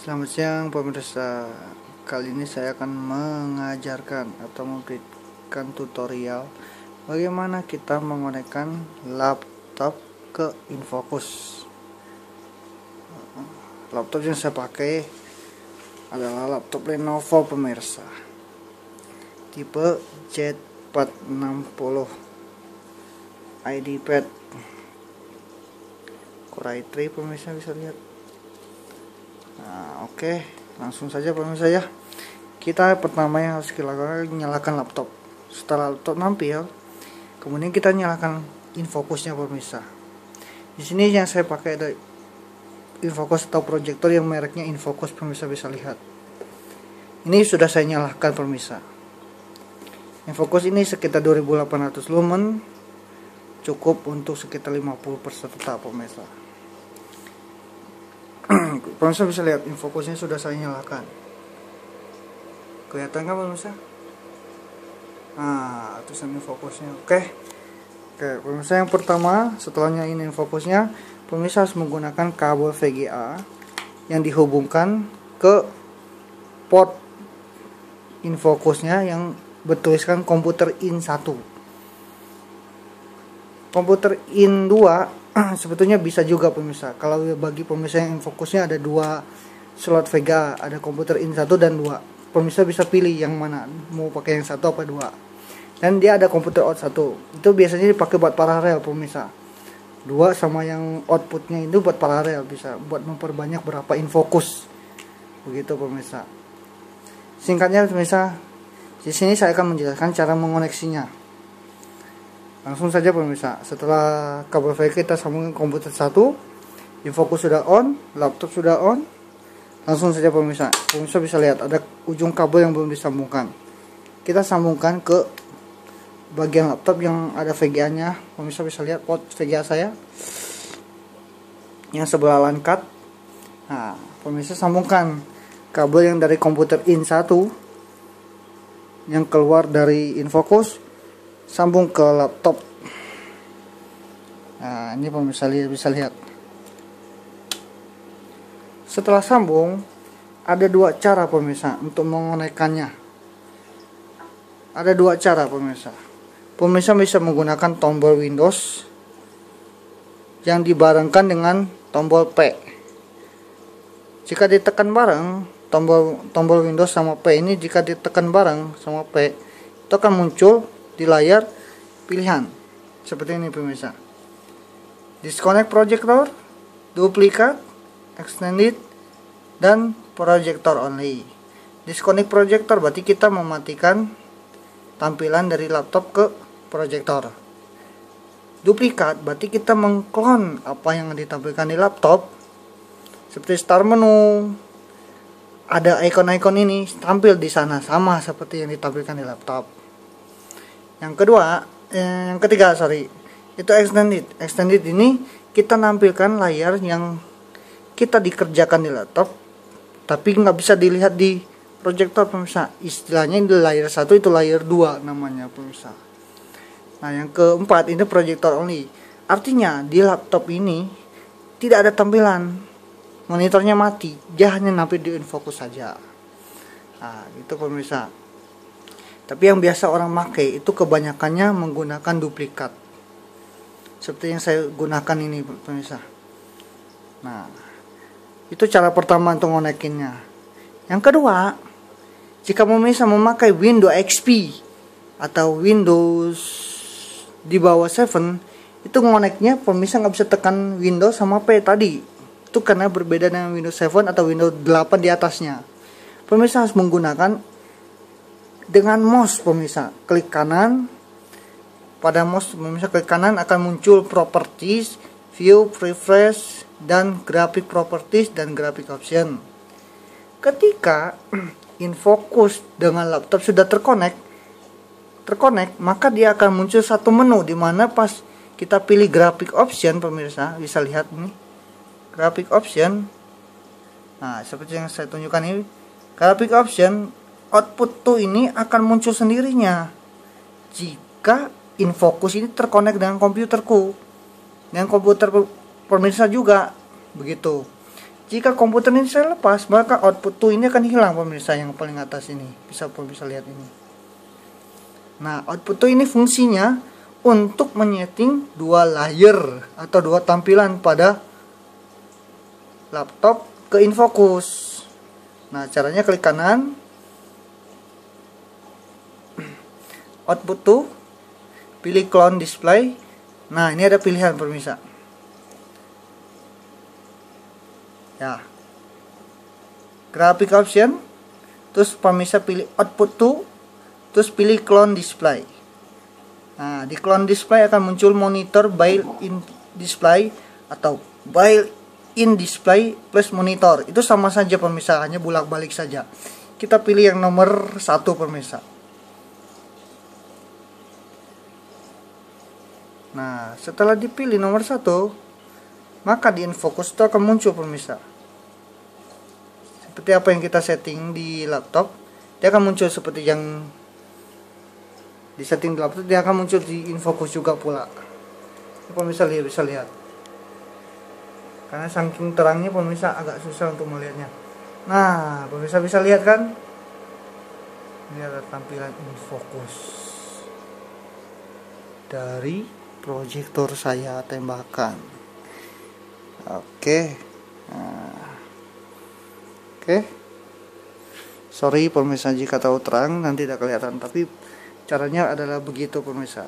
Selamat siang pemirsa. Kali ini saya akan mengajarkan atau memberikan tutorial bagaimana kita mengonekkan laptop ke Infocus. Laptop yang saya pakai adalah laptop Lenovo pemirsa, tipe Z460 IdeaPad Core i3 pemirsa bisa lihat. Nah, oke, langsung saja pemirsa ya. Kita pertama yang harus kita lakukan nyalakan laptop. Setelah laptop nampil, kemudian kita nyalakan Infocusnya pemirsa. Di sini yang saya pakai ada Infocus atau proyektor yang mereknya Infocus, pemirsa bisa lihat. Ini sudah saya nyalakan pemirsa. Infocus ini sekitar 2800 lumen, cukup untuk sekitar 50 peserta pemirsa. Pemirsa bisa lihat Infocusnya sudah saya nyalakan. Kelihatan kan pemirsa? Nah, tulisan Infocusnya. Oke, pemirsa, yang pertama setelahnya ini Infocusnya, pemirsa harus menggunakan kabel VGA yang dihubungkan ke port Infocusnya yang bertuliskan komputer in 1. Komputer in 2 sebetulnya bisa juga pemirsa. Kalau bagi pemirsa yang Infocusnya ada 2 slot VGA, ada komputer in 1 dan 2. Pemirsa bisa pilih yang mana, mau pakai yang 1 apa 2. Dan dia ada komputer out 1. Itu biasanya dipakai buat paralel pemirsa. 2 sama yang outputnya itu buat paralel, bisa buat memperbanyak berapa Infocus. Begitu pemirsa. Singkatnya pemirsa, di sini saya akan menjelaskan cara mengoneksinya. Langsung saja pemirsa, setelah kabel VGA kita sambungkan komputer 1, Infocus sudah on, laptop sudah on. Langsung saja pemirsa bisa lihat ada ujung kabel yang belum disambungkan. Kita sambungkan ke bagian laptop yang ada VGA-nya. Pemirsa bisa lihat port VGA saya yang sebelah LAN card. Nah, pemirsa sambungkan kabel yang dari komputer in 1 yang keluar dari Infocus, sambung ke laptop. Nah, ini pemirsa bisa lihat. Setelah sambung, ada 2 cara pemirsa untuk mengonekkannya. Ada 2 cara pemirsa. Pemirsa bisa menggunakan tombol Windows yang dibarengkan dengan tombol P. Jika ditekan bareng, tombol Windows sama P ini jika ditekan bareng sama P, itu akan muncul di layar pilihan seperti ini pemirsa. Disconnect projector, duplicate, extended, dan projector only. Disconnect projector berarti kita mematikan tampilan dari laptop ke projector. Duplicate berarti kita mengklon apa yang ditampilkan di laptop, seperti start menu, ada icon-icon ini tampil di sana sama seperti yang ditampilkan di laptop. Yang ketiga, itu extended. Extended ini kita nampilkan layar yang kita dikerjakan di laptop, tapi nggak bisa dilihat di proyektor pemirsa. Istilahnya di layar 1 itu layar 2 namanya pemirsa. Nah, yang keempat ini proyektor only. Artinya di laptop ini tidak ada tampilan, monitornya mati, dia hanya nampil di Infocus saja. Nah, itu pemirsa. Tapi yang biasa orang pakai itu kebanyakannya menggunakan duplikat, seperti yang saya gunakan ini pemirsa. Nah, itu cara pertama untuk ngonekinnya. Yang kedua, jika pemirsa memakai Windows XP atau Windows di bawah 7, itu ngoneknya pemirsa nggak bisa tekan Windows sama P tadi. Itu karena berbeda dengan Windows 7 atau Windows 8 di atasnya. Pemirsa harus menggunakan dengan mouse pemirsa, klik kanan. Pada mouse pemirsa klik kanan akan muncul properties, view, preference, dan graphic properties dan graphic option. Ketika Infocus dengan laptop sudah terkonek, maka dia akan muncul satu menu di mana pas kita pilih graphic option pemirsa bisa lihat ini graphic option. Nah, seperti yang saya tunjukkan ini graphic option. Output tuh ini akan muncul sendirinya jika Infocus ini terkonek dengan komputerku, dengan komputer pemirsa juga begitu. Jika komputer ini saya lepas, maka output 2 ini akan hilang pemirsa, yang paling atas ini. Bisa lihat ini. Nah, output 2 ini fungsinya untuk menyeting dua layer atau dua tampilan pada laptop ke InFocus. Nah, caranya klik kanan, output 2, pilih clone display. Nah, ini ada pilihan pemirsa. Ya, graphic option, terus pemirsa pilih output 2, terus pilih clone display. Nah, di clone display akan muncul monitor built-in display atau built-in display plus monitor. Itu sama saja pemirsa, hanya bolak-balik saja. Kita pilih yang nomor 1 pemirsa. Nah, setelah dipilih nomor 1, maka di InFocus itu akan muncul pemirsa. Seperti apa yang kita setting di laptop, dia akan muncul seperti yang di setting di laptop, dia akan muncul di InFocus juga pula. Ini pemirsa bisa lihat. Karena saking terangnya pemirsa agak susah untuk melihatnya. Nah, pemirsa bisa lihat kan? Ini ada tampilan InFocus dari proyektor saya tembakan. Oke. Nah. Oke. Sorry pemirsa jika tahu terang nanti tidak kelihatan, tapi caranya adalah begitu pemirsa.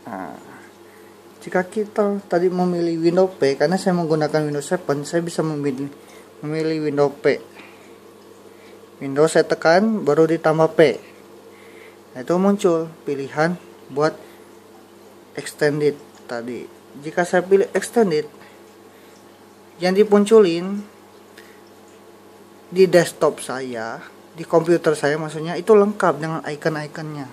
Nah, jika kita tadi memilih Windows P, karena saya menggunakan Windows 7, saya bisa memilih Windows P. Windows saya tekan baru ditambah P. Nah, itu muncul pilihan buat extended tadi. Jika saya pilih extended, yang dipunculin di desktop saya, di komputer saya maksudnya, itu lengkap dengan icon-iconnya.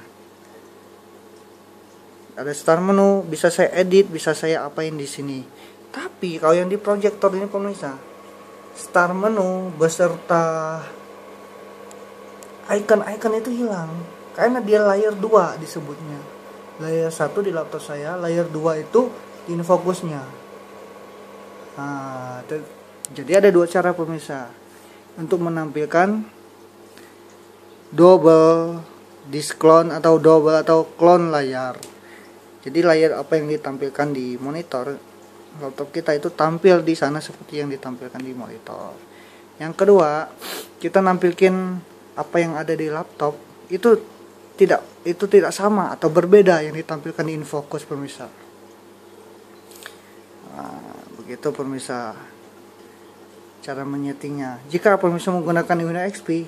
Ada start menu, bisa saya edit, bisa saya apain di sini. Tapi kalau yang di proyektor ini pemirsa, start menu beserta icon-icon itu hilang. Karena dia layer 2 disebutnya. Layer 1 di laptop saya, layer 2 itu di InFocusnya. Nah, jadi ada dua cara pemirsa untuk menampilkan double disk clone atau double atau clone layar. Jadi layar apa yang ditampilkan di monitor laptop kita itu tampil di sana seperti yang ditampilkan di monitor. Yang kedua, kita nampilkan apa yang ada di laptop itu tidak sama atau berbeda yang ditampilkan di InFocus pemirsa. Nah, begitu pemirsa cara menyetingnya. Jika pemirsa menggunakan Windows XP,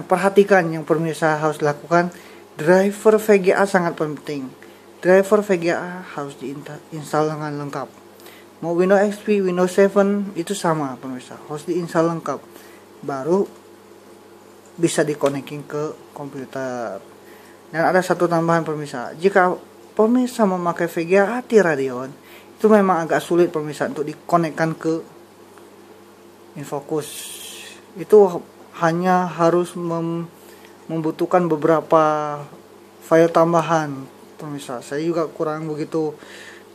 perhatikan yang pemirsa harus lakukan, driver VGA sangat penting. Driver VGA harus diinstal dengan lengkap. Mau Windows XP, Windows 7 itu sama pemirsa, harus diinstal lengkap. Baru bisa dikonekin ke komputer. Dan ada satu tambahan pemirsa, jika pemirsa memakai VGA ATI Radeon, itu memang agak sulit pemirsa untuk dikonekkan ke InFocus. Itu hanya harus membutuhkan beberapa file tambahan pemirsa. Saya juga kurang begitu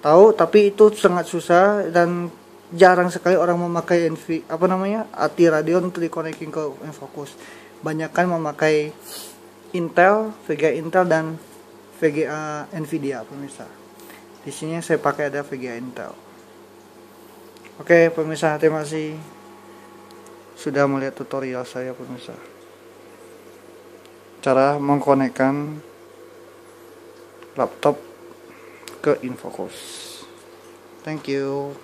tahu, tapi itu sangat susah dan jarang sekali orang memakai ATI Radeon untuk dikonekin ke InFocus. Banyakan memakai Intel, VGA Intel dan VGA Nvidia pemirsa. Di sini saya pakai ada VGA Intel. Oke pemirsa, terima kasih sudah melihat tutorial saya pemirsa. Cara mengkonekkan laptop ke InFocus. Thank you.